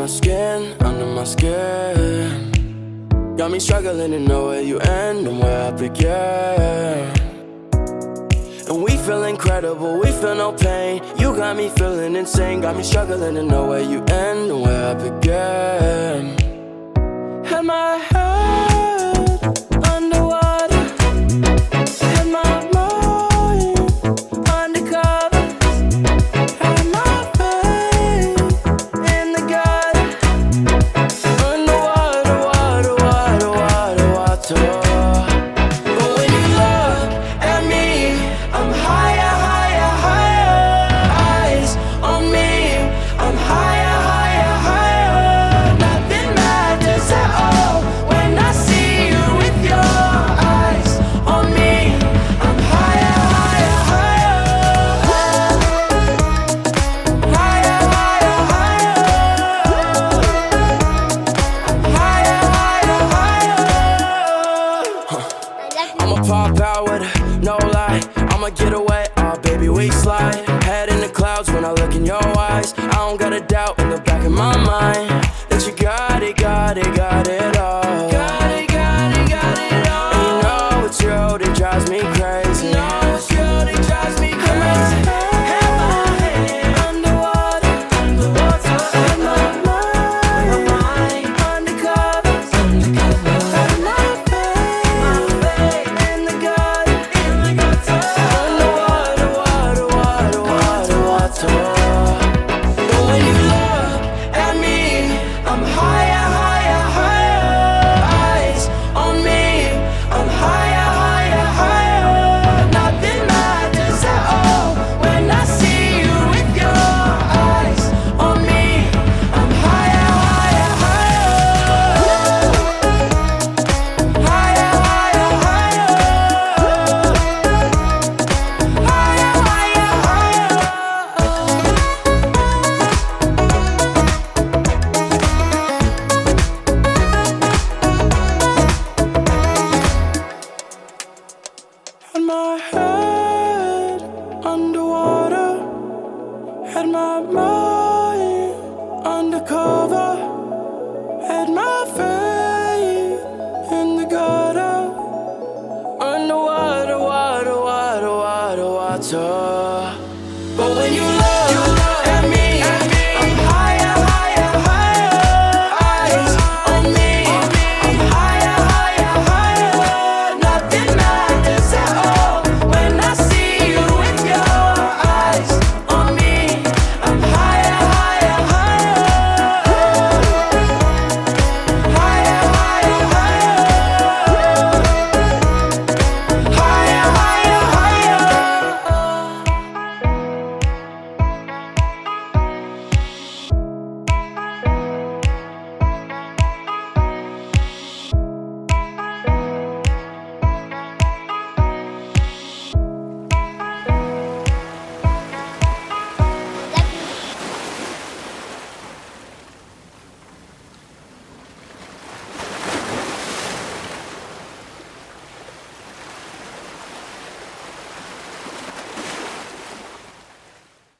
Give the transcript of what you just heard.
my skin, under my skin. Got me struggling to know where you end and where I begin. And we feel incredible, we feel no pain. You got me feeling insane. Got me struggling to know where you end and where I begin. And my head underwater, and my mind undercover, and my faith in the gutter. Underwater, water, water, water, water. But when you look at me, I'm higher, higher, higher. Eyes on me, I'm higher, higher, higher. Nothing matters at all when I see you with your eyes on me. I'm higher, higher, higher. Higher, higher, higher. Higher, higher, higher. I'ma pop out with it, no lie. I'ma get away, oh baby, we slide. Head in the clouds when I look in your eyes. I don't got a doubt in the back of my mind.